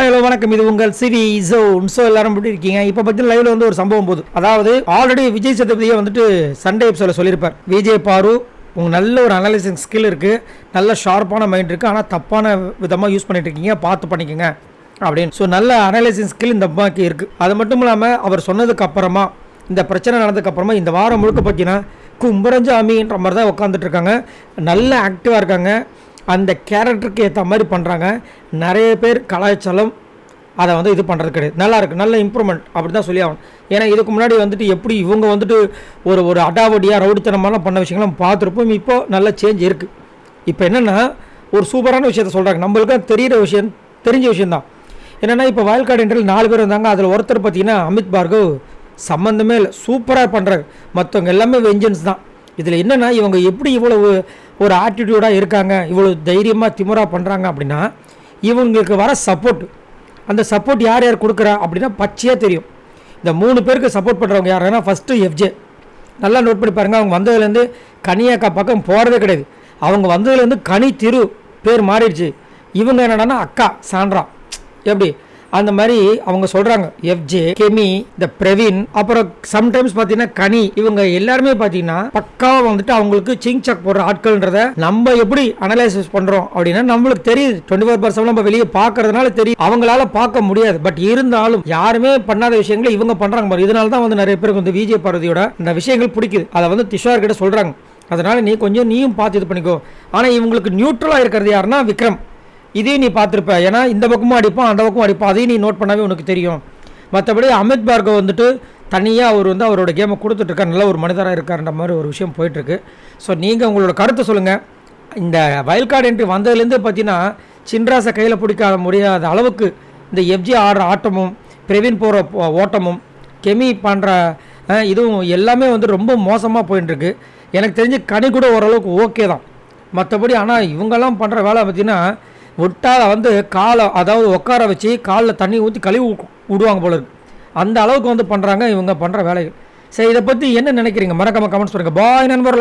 Hello வணக்கம், இது உங்கள் சிவி ஜோன். ஸோ எல்லாரும் எப்படி இருக்கீங்க? இப்போ பற்றி லைவ்ல வந்து ஒரு சம்பவம் போகுது. அதாவது ஆல்ரெடி விஜய் சேதுபதியை வந்துட்டு சண்டே எபிசோட சொல்லியிருப்பார். விஜய் பாரு, உங்க நல்ல ஒரு அனலைசிங் ஸ்கில் இருக்கு, நல்ல ஷார்ப்பான மைண்ட் இருக்கு, ஆனால் தப்பான விதமாக யூஸ் பண்ணிட்டு இருக்கீங்க, பார்த்து பண்ணிக்கோங்க அப்படின்னு. ஸோ நல்ல அனலைசிங் ஸ்கில் இந்த அம்மாக்கு இருக்கு. அது மட்டும் இல்லாமல் அவர் சொன்னதுக்கு அப்புறமா, இந்த பிரச்சனை நடந்ததுக்கு அப்புறமா இந்த வாரம் முழுக்க பார்த்தீங்கன்னா கும்பரஞ்சாமின்ற மாதிரி தான் உட்காந்துட்டு இருக்காங்க. நல்ல ஆக்டிவாக இருக்காங்க. அந்த கேரக்டருக்கு ஏற்ற மாதிரி பண்ணுறாங்க. நிறைய பேர் கலாச்சாரம் அதை வந்து இது பண்ணுறது கிடையாது. நல்லா இருக்குது, நல்ல இம்ப்ரூவ்மெண்ட் அப்படி தான் சொல்லி ஆகணும். ஏன்னா இதுக்கு முன்னாடி வந்துட்டு எப்படி இவங்க வந்துட்டு ஒரு அடாவடியாக ரவுடித்தனமாலாம் பண்ண விஷயங்கள்லாம் பார்த்துருப்போம். இப்போது நல்ல சேஞ்ச் இருக்குது. இப்போ என்னென்னா ஒரு சூப்பரான விஷயத்த சொல்கிறாங்க. நம்மளுக்கு தெரிஞ்ச விஷயந்தான். என்னென்னா இப்போ வயல்காடு என்ட்ரில் 4 பேர் வந்தாங்க. அதில் ஒருத்தர் பார்த்தீங்கன்னா அமித் பார்கவ் சம்மந்தமே இல்லை, சூப்பராக பண்ணுறாரு. மற்றவங்க எல்லாமே வெஞ்சன்ஸ் தான். இதில் என்னென்னா இவங்க எப்படி இவ்வளவு ஒரு ஆட்டிடியூடாக இருக்காங்க, இவ்வளோ தைரியமாக திமுறாக பண்ணுறாங்க அப்படின்னா இவங்களுக்கு வர சப்போர்ட், அந்த சப்போர்ட் யார் யார் கொடுக்குறா அப்படின்னா பச்சையாக தெரியும். இந்த 3 பேருக்கு சப்போர்ட் பண்ணுறவங்க யாருன்னா ஃபஸ்ட்டு எஃப்ஜே. நல்லா நோட் பண்ணி பாருங்கள். அவங்க வந்ததுலேருந்து கனியாக்கா பக்கம் போகிறதே கிடையாது. அவங்க வந்ததுலேருந்து கனி திரு பேர் மாறிடுச்சு. இவங்க என்னடான்னா அக்கா சாண்ட்ரா. எப்படி அந்த மாதிரி அவங்க சொல்கிறாங்க. எஃப்ஜே, கெமி, இந்த பிரவீன், அப்புறம் சம்டைம்ஸ் பார்த்தீங்கன்னா கனி, இவங்க எல்லாருமே பார்த்தீங்கன்னா பக்காவாக வந்துட்டு அவங்களுக்கு சிங் சக் போடுற ஆட்கள்ன்றத நம்ம எப்படி அனலைசிஸ் பண்ணுறோம் அப்படின்னா நம்மளுக்கு தெரியுது. 24/7 நம்ம வெளியே பார்க்கறதுனால தெரியும், அவங்களால பார்க்க முடியாது. பட் இருந்தாலும் யாருமே பண்ணாத விஷயங்களை இவங்க பண்ணுறாங்க பாரு. இதனால தான் வந்து நிறைய பேருக்கு வந்து விஜய் பார்வதியோட இந்த விஷயங்கள் பிடிக்குது. அதை வந்து திஷார் கிட்ட சொல்கிறாங்க. அதனால் நீயும் பார்த்து இது பண்ணிக்கோ. ஆனால் இவங்களுக்கு நியூட்ரலாக இருக்கிறது யாருன்னா விக்ரம். இதையும் நீ பார்த்துருப்ப. ஏன்னா இந்த பக்கமும் அடிப்பான், அந்த பக்கமும் அடிப்பான். அதையும் நீ நோட் பண்ணாவே உனக்கு தெரியும். மற்றபடி அமித் பார்கவ் வந்துட்டு தனியாக அவர் வந்து அவரோட கேமை கொடுத்துட்ருக்கார். நல்ல ஒரு மனிதராக இருக்காருன்ற மாதிரி ஒரு விஷயம் போயிட்டுருக்கு. ஸோ நீங்கள் உங்களோட கருத்தை சொல்லுங்கள். இந்த வயல்காடு என்ட்ரி வந்ததுலேருந்து பார்த்தீங்கன்னா சின்ராஸை கையில் பிடிக்க முடியாத அளவுக்கு இந்த எஃப்ஜி ஆடுற ஆட்டமும், பிரவீன் போகிற ஓட்டமும், கெமி பண்ணுற இதுவும் எல்லாமே வந்து ரொம்ப மோசமாக போயிட்டுருக்கு. எனக்கு தெரிஞ்சு கனி கூட ஓரளவுக்கு ஓகே தான். மற்றபடி ஆனால் இவங்கெல்லாம் பண்ணுற வேலை பார்த்தீங்கன்னா விட்டால் வந்து காலை, அதாவது உட்கார வச்சு காலில் தண்ணி ஊற்றி கழுவி விடுவாங்க போல இருக்கு. அந்த அளவுக்கு வந்து பண்ணுறாங்க இவங்க பண்ணுற வேலைகள். சரி, இதை பற்றி என்ன நினைக்கிறீங்க? மறக்காம கமெண்ட்ஸ் பண்ணுங்கள். பாய் நண்பர்களே.